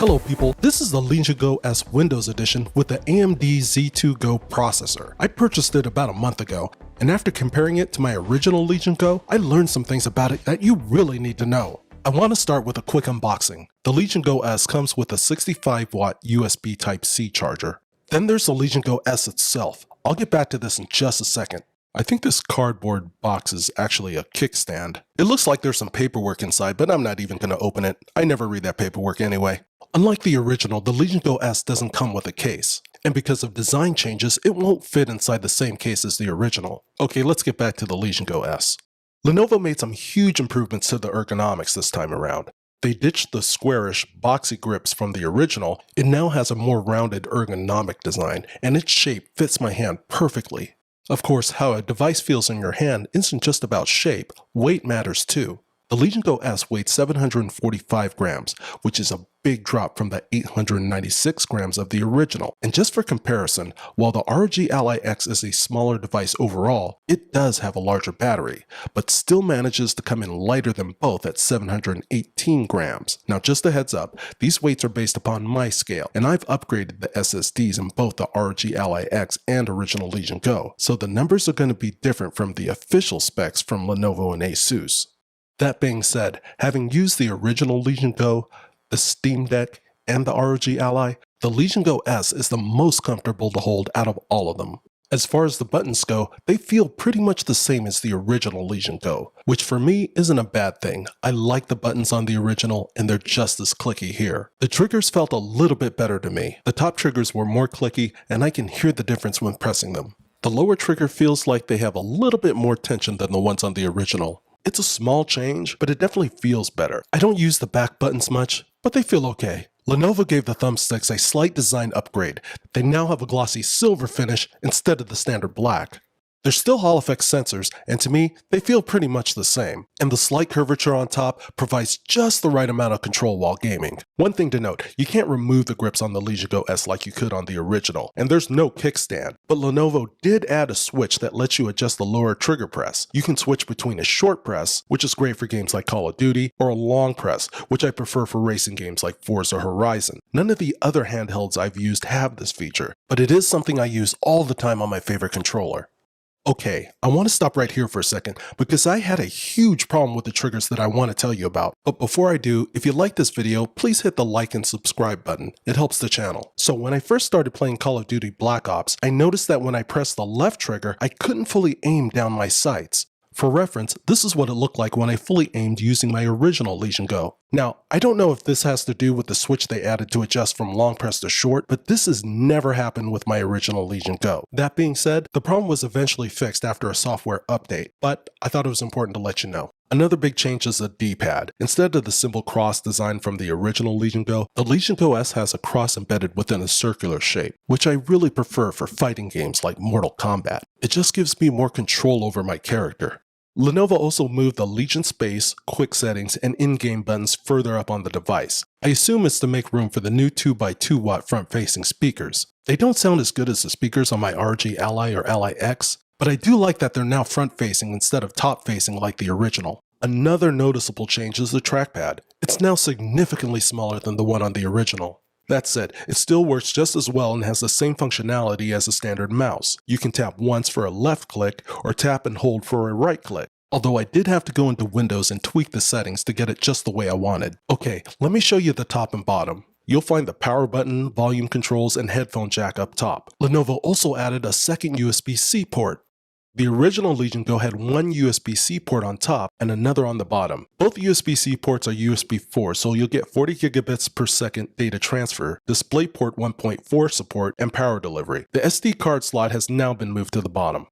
Hello people, this is the Legion Go S Windows Edition with the AMD Z2 Go processor. I purchased it about a month ago, and after comparing it to my original Legion Go, I learned some things about it that you really need to know. I want to start with a quick unboxing. The Legion Go S comes with a 65-watt USB Type-C charger. Then there's the Legion Go S itself. I'll get back to this in just a second. I think this cardboard box is actually a kickstand. It looks like there's some paperwork inside, but I'm not even going to open it. I never read that paperwork anyway. Unlike the original, the Legion Go S doesn't come with a case. And because of design changes, it won't fit inside the same case as the original. Okay, let's get back to the Legion Go S. Lenovo made some huge improvements to the ergonomics this time around. They ditched the squarish, boxy grips from the original. It now has a more rounded ergonomic design, and its shape fits my hand perfectly. Of course, how a device feels in your hand isn't just about shape, weight matters too. The Legion Go S weighed 745 grams, which is a big drop from the 896 grams of the original. And just for comparison, while the ROG Ally X is a smaller device overall, it does have a larger battery, but still manages to come in lighter than both at 718 grams. Now just a heads up, these weights are based upon my scale, and I've upgraded the SSDs in both the ROG Ally X and original Legion Go, so the numbers are going to be different from the official specs from Lenovo and Asus. That being said, having used the original Legion Go, the Steam Deck, and the ROG Ally, the Legion Go S is the most comfortable to hold out of all of them. As far as the buttons go, they feel pretty much the same as the original Legion Go, which for me isn't a bad thing. I like the buttons on the original and they're just as clicky here. The triggers felt a little bit better to me. The top triggers were more clicky and I can hear the difference when pressing them. The lower trigger feels like they have a little bit more tension than the ones on the original. It's a small change, but it definitely feels better. I don't use the back buttons much, but they feel okay. Lenovo gave the thumbsticks a slight design upgrade. They now have a glossy silver finish instead of the standard black. They're still Hall effect sensors, and to me, they feel pretty much the same. And the slight curvature on top provides just the right amount of control while gaming. One thing to note, you can't remove the grips on the Legion Go S like you could on the original, and there's no kickstand. But Lenovo did add a switch that lets you adjust the lower trigger press. You can switch between a short press, which is great for games like Call of Duty, or a long press, which I prefer for racing games like Forza Horizon. None of the other handhelds I've used have this feature, but it is something I use all the time on my favorite controller. Okay, I want to stop right here for a second because I had a huge problem with the triggers that I want to tell you about. But before I do, if you like this video, please hit the like and subscribe button. It helps the channel. So when I first started playing Call of Duty Black Ops, I noticed that when I pressed the left trigger, I couldn't fully aim down my sights. For reference, this is what it looked like when I fully aimed using my original Legion Go. Now, I don't know if this has to do with the switch they added to adjust from long press to short, but this has never happened with my original Legion Go. That being said, the problem was eventually fixed after a software update, but I thought it was important to let you know. Another big change is the D-pad. Instead of the simple cross design from the original Legion Go, the Legion Go S has a cross embedded within a circular shape, which I really prefer for fighting games like Mortal Kombat. It just gives me more control over my character. Lenovo also moved the Legion Space, Quick Settings, and in-game buttons further up on the device. I assume it's to make room for the new 2x2 watt front-facing speakers. They don't sound as good as the speakers on my ROG Ally or Ally X, but I do like that they're now front-facing instead of top-facing like the original. Another noticeable change is the trackpad. It's now significantly smaller than the one on the original. That said, it still works just as well and has the same functionality as a standard mouse. You can tap once for a left click or tap and hold for a right click. Although I did have to go into Windows and tweak the settings to get it just the way I wanted. Okay, let me show you the top and bottom. You'll find the power button, volume controls, and headphone jack up top. Lenovo also added a second USB-C port. The original Legion Go had one USB-C port on top and another on the bottom. Both USB-C ports are USB 4, so you'll get 40 gigabits per second data transfer, DisplayPort 1.4 support, and power delivery. The SD card slot has now been moved to the bottom.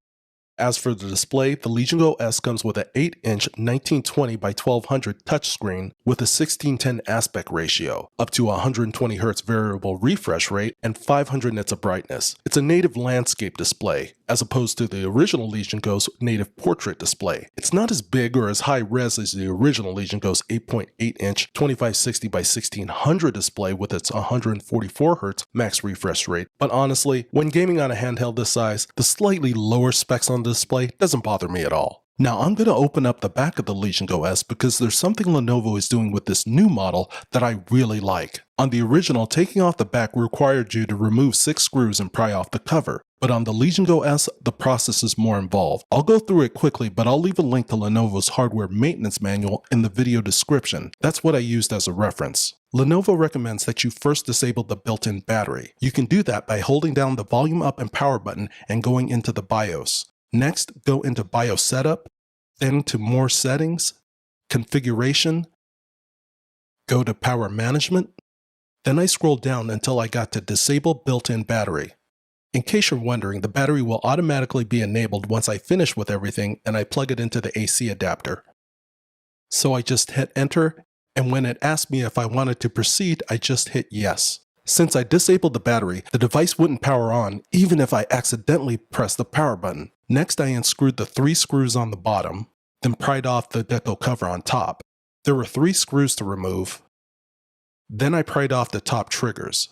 As for the display, the Legion Go S comes with an 8-inch 1920 by 1200 touchscreen with a 16:10 aspect ratio, up to 120Hz variable refresh rate, and 500 nits of brightness. It's a native landscape display, as opposed to the original Legion Go's native portrait display. It's not as big or as high res as the original Legion Go's 8.8-inch 2560 by 1600 display with its 144Hz max refresh rate, but honestly, when gaming on a handheld this size, the slightly lower specs on the display doesn't bother me at all. Now I'm going to open up the back of the Legion Go S because there's something Lenovo is doing with this new model that I really like. On the original, taking off the back required you to remove 6 screws and pry off the cover. But on the Legion Go S, the process is more involved. I'll go through it quickly, but I'll leave a link to Lenovo's hardware maintenance manual in the video description. That's what I used as a reference. Lenovo recommends that you first disable the built-in battery. You can do that by holding down the volume up and power button and going into the BIOS. Next, go into BIOS Setup, then to More Settings, Configuration, go to Power Management. Then I scroll down until I got to Disable Built-in Battery. In case you're wondering, the battery will automatically be enabled once I finish with everything and I plug it into the AC adapter. So I just hit Enter, and when it asked me if I wanted to proceed, I just hit Yes. Since I disabled the battery, the device wouldn't power on even if I accidentally pressed the power button. Next, I unscrewed the 3 screws on the bottom, then pried off the deco cover on top. There were 3 screws to remove. Then I pried off the top triggers.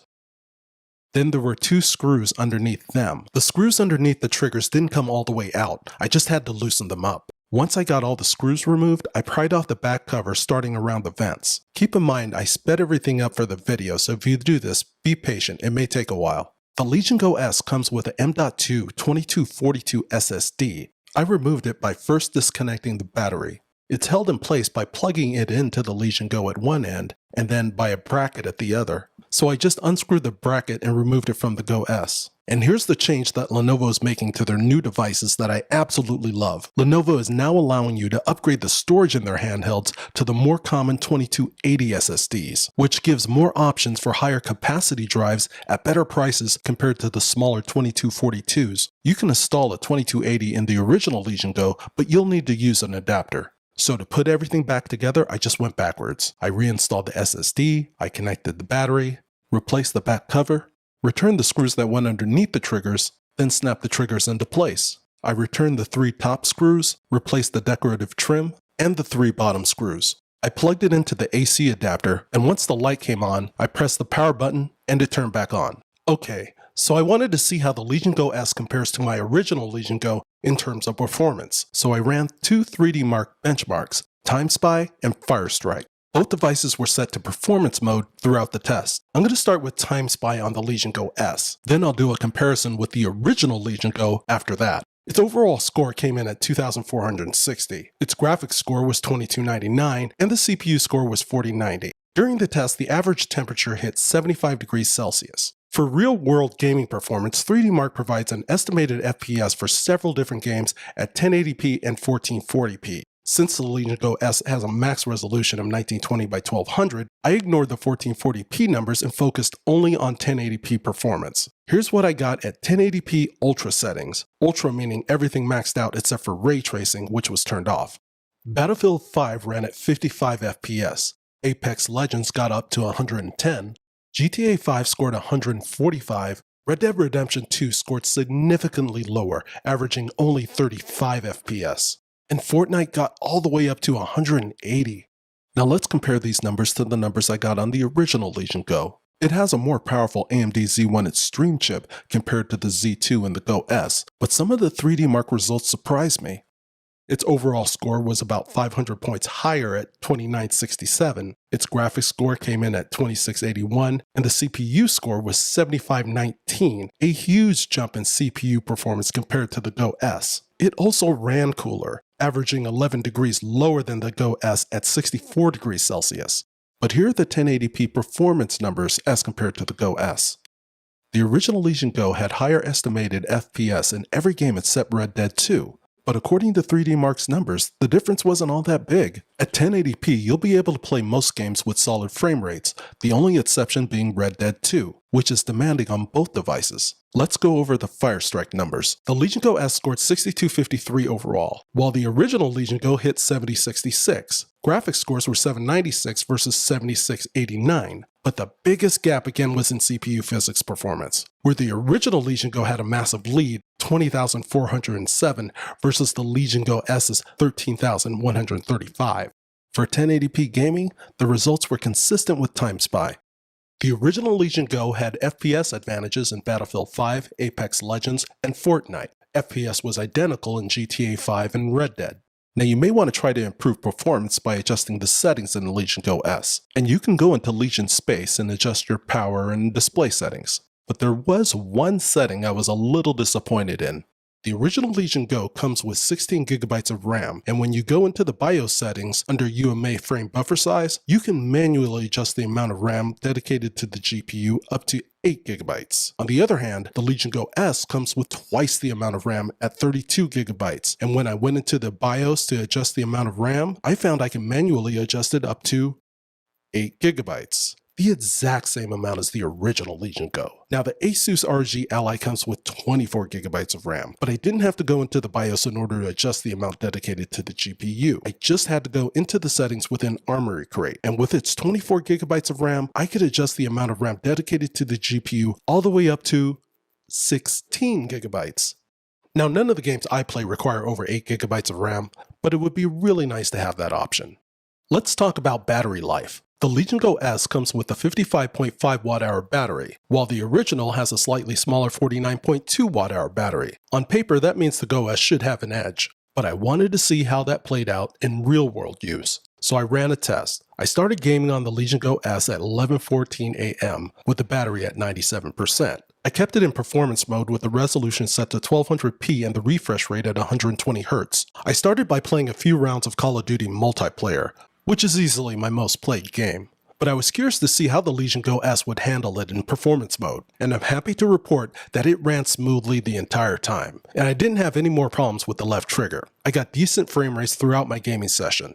Then there were 2 screws underneath them. The screws underneath the triggers didn't come all the way out. I just had to loosen them up. Once I got all the screws removed, I pried off the back cover starting around the vents. Keep in mind, I sped everything up for the video, so if you do this, be patient, it may take a while. The Legion Go S comes with an M.2 2242 SSD. I removed it by first disconnecting the battery. It's held in place by plugging it into the Legion Go at one end, and then by a bracket at the other. So I just unscrewed the bracket and removed it from the Go S. And here's the change that Lenovo is making to their new devices that I absolutely love. Lenovo is now allowing you to upgrade the storage in their handhelds to the more common 2280 SSDs, which gives more options for higher capacity drives at better prices compared to the smaller 2242s. You can install a 2280 in the original Legion Go, but you'll need to use an adapter. So to put everything back together, I just went backwards. I reinstalled the SSD, I connected the battery, replaced the back cover, returned the screws that went underneath the triggers, then snapped the triggers into place. I returned the 3 top screws, replaced the decorative trim, and the 3 bottom screws. I plugged it into the AC adapter, and once the light came on, I pressed the power button and it turned back on. Okay, so I wanted to see how the Legion Go S compares to my original Legion Go in terms of performance. So I ran 2 3D Mark benchmarks, TimeSpy and Firestrike. Both devices were set to performance mode throughout the test. I'm going to start with TimeSpy on the Legion Go S. Then I'll do a comparison with the original Legion Go after that. Its overall score came in at 2,460. Its graphics score was 2299 and the CPU score was 4090. During the test, the average temperature hit 75 degrees Celsius. For real-world gaming performance, 3D Mark provides an estimated FPS for several different games at 1080p and 1440p. Since the Legion Go S has a max resolution of 1920 by 1200, I ignored the 1440p numbers and focused only on 1080p performance. Here's what I got at 1080p Ultra settings. Ultra meaning everything maxed out except for ray tracing, which was turned off. Battlefield 5 ran at 55 FPS. Apex Legends got up to 110. GTA 5 scored 145. Red Dead Redemption 2 scored significantly lower, averaging only 35 FPS. And Fortnite got all the way up to 180. Now let's compare these numbers to the numbers I got on the original Legion Go. It has a more powerful AMD Z1 Extreme chip compared to the Z2 and the Go S, but some of the 3D Mark results surprised me. Its overall score was about 500 points higher at 2967, its graphics score came in at 2681, and the CPU score was 7519, a huge jump in CPU performance compared to the Go S. It also ran cooler, averaging 11 degrees lower than the Go S at 64 degrees Celsius. But here are the 1080p performance numbers as compared to the Go S. The original Legion Go had higher estimated FPS in every game except Red Dead 2. But according to 3D Mark's numbers, the difference wasn't all that big. At 1080p, you'll be able to play most games with solid frame rates, the only exception being Red Dead 2, which is demanding on both devices. Let's go over the Firestrike numbers. The Legion Go S scored 6253 overall, while the original Legion Go hit 7066. Graphics scores were 796 versus 7689. But the biggest gap again was in CPU physics performance, where the original Legion Go had a massive lead, 20,407 versus the Legion Go S's 13,135. For 1080p gaming, the results were consistent with TimeSpy. The original Legion Go had FPS advantages in Battlefield 5, Apex Legends, and Fortnite. FPS was identical in GTA 5 and Red Dead. Now you may want to try to improve performance by adjusting the settings in the Legion Go S, and you can go into Legion Space and adjust your power and display settings. But there was one setting I was a little disappointed in. The original Legion Go comes with 16GB of RAM, and when you go into the BIOS settings under UMA frame buffer size, you can manually adjust the amount of RAM dedicated to the GPU up to 8GB. On the other hand, the Legion Go S comes with twice the amount of RAM at 32GB, and when I went into the BIOS to adjust the amount of RAM, I found I can manually adjust it up to 8GB. The exact same amount as the original Legion Go. Now the Asus ROG Ally comes with 24GB of RAM, but I didn't have to go into the BIOS in order to adjust the amount dedicated to the GPU. I just had to go into the settings within Armory Crate, and with its 24GB of RAM, I could adjust the amount of RAM dedicated to the GPU all the way up to 16GB. Now none of the games I play require over 8GB of RAM, but it would be really nice to have that option. Let's talk about battery life. The Legion Go S comes with a 55.5 watt-hour battery, while the original has a slightly smaller 49.2 watt-hour battery. On paper, that means the Go S should have an edge, but I wanted to see how that played out in real-world use. So I ran a test. I started gaming on the Legion Go S at 11:14 a.m. with the battery at 97%. I kept it in performance mode with the resolution set to 1200p and the refresh rate at 120Hz. I started by playing a few rounds of Call of Duty multiplayer, which is easily my most played game. But I was curious to see how the Legion Go S would handle it in performance mode, and I'm happy to report that it ran smoothly the entire time, and I didn't have any more problems with the left trigger. I got decent frame rates throughout my gaming session.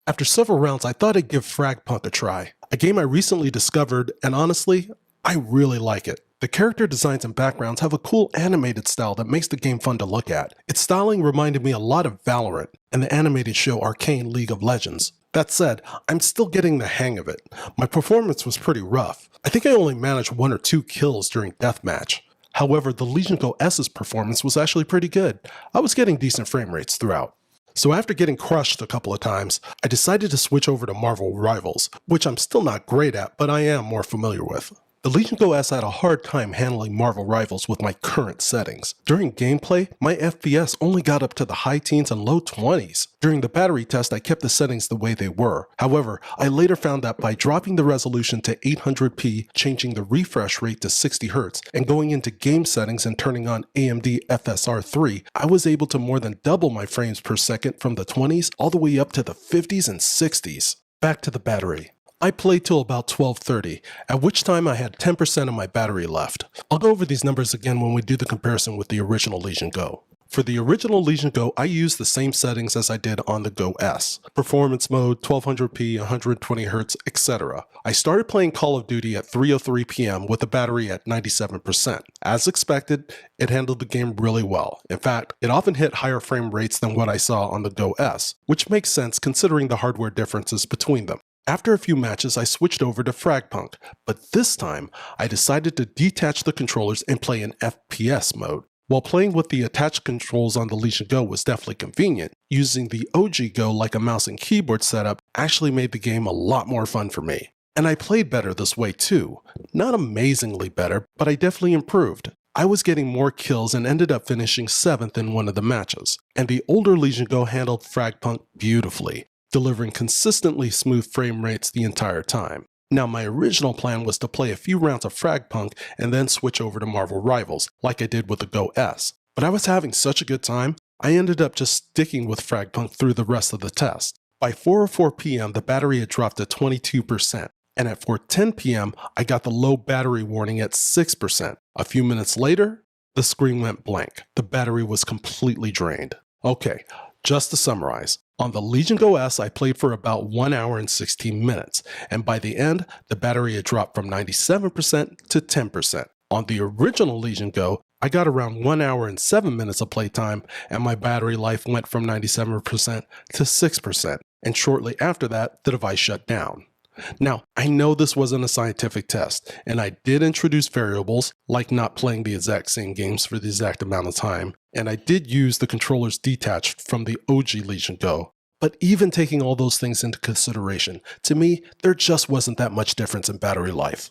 After several rounds, I thought I'd give Fragpunk a try, a game I recently discovered, and honestly, I really like it. The character designs and backgrounds have a cool animated style that makes the game fun to look at. Its styling reminded me a lot of Valorant and the animated show Arcane League of Legends. That said, I'm still getting the hang of it. My performance was pretty rough. I think I only managed 1 or 2 kills during deathmatch. However, the Legion Go S's performance was actually pretty good. I was getting decent frame rates throughout. So after getting crushed a couple of times, I decided to switch over to Marvel Rivals, which I'm still not great at, but I am more familiar with. The Legion Go S had a hard time handling Marvel Rivals with my current settings. During gameplay, my FPS only got up to the high teens and low 20s. During the battery test, I kept the settings the way they were. However, I later found that by dropping the resolution to 800p, changing the refresh rate to 60Hz, and going into game settings and turning on AMD FSR 3, I was able to more than double my frames per second from the 20s all the way up to the 50s and 60s. Back to the battery. I played till about 12:30, at which time I had 10% of my battery left. I'll go over these numbers again when we do the comparison with the original Legion Go. For the original Legion Go, I used the same settings as I did on the Go S. Performance mode, 1200p, 120Hz, etc. I started playing Call of Duty at 3:03 p.m. with the battery at 97%. As expected, it handled the game really well. In fact, it often hit higher frame rates than what I saw on the Go S, which makes sense considering the hardware differences between them. After a few matches, I switched over to Fragpunk, but this time, I decided to detach the controllers and play in FPS mode. While playing with the attached controls on the Legion Go was definitely convenient, using the OG Go like a mouse and keyboard setup actually made the game a lot more fun for me. And I played better this way too. Not amazingly better, but I definitely improved. I was getting more kills and ended up finishing 7th in one of the matches. And the older Legion Go handled Fragpunk beautifully, delivering consistently smooth frame rates the entire time. Now my original plan was to play a few rounds of Fragpunk and then switch over to Marvel Rivals, like I did with the Go S. But I was having such a good time, I ended up just sticking with Fragpunk through the rest of the test. By 4:04 p.m. the battery had dropped to 22%, and at 4:10 p.m. I got the low battery warning at 6%. A few minutes later, the screen went blank. The battery was completely drained. Okay, just to summarize, on the Legion Go S, I played for about 1 hour and 16 minutes, and by the end, the battery had dropped from 97% to 10%. On the original Legion Go, I got around 1 hour and 7 minutes of playtime, and my battery life went from 97% to 6%, and shortly after that, the device shut down. Now, I know this wasn't a scientific test, and I did introduce variables, like not playing the exact same games for the exact amount of time, and I did use the controllers detached from the OG Legion Go. But even taking all those things into consideration, to me, there just wasn't that much difference in battery life.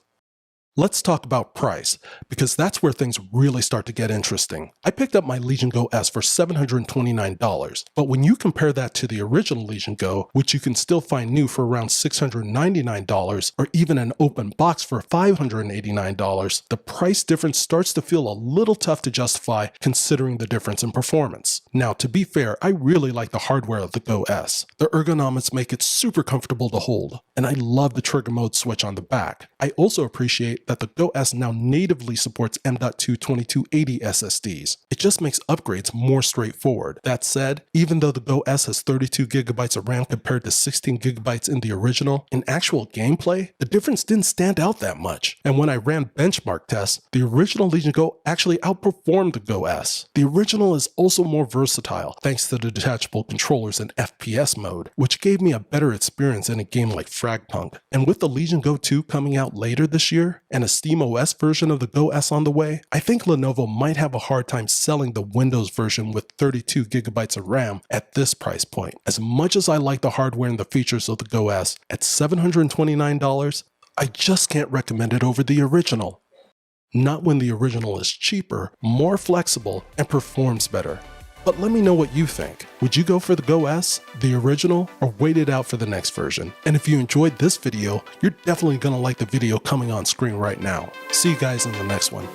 Let's talk about price, because that's where things really start to get interesting. I picked up my Legion Go S for $729, but when you compare that to the original Legion Go, which you can still find new for around $699, or even an open box for $589, the price difference starts to feel a little tough to justify considering the difference in performance. Now, to be fair, I really like the hardware of the Go S. The ergonomics make it super comfortable to hold, and I love the trigger mode switch on the back. I also appreciate that the Go S now natively supports M.2 2280 SSDs. It just makes upgrades more straightforward. That said, even though the Go S has 32GB of RAM compared to 16GB in the original, in actual gameplay, the difference didn't stand out that much. And when I ran benchmark tests, the original Legion Go actually outperformed the Go S. The original is also more versatile, thanks to the detachable controllers in FPS mode, which gave me a better experience in a game like Fragpunk. And with the Legion Go 2 coming out later this year, and a SteamOS version of the Go S on the way, I think Lenovo might have a hard time selling the Windows version with 32GB of RAM at this price point. As much as I like the hardware and the features of the Go S, at $729, I just can't recommend it over the original. Not when the original is cheaper, more flexible, and performs better. But let me know what you think. Would you go for the Go S, the original, or wait it out for the next version? And if you enjoyed this video, you're definitely gonna like the video coming on screen right now. See you guys in the next one.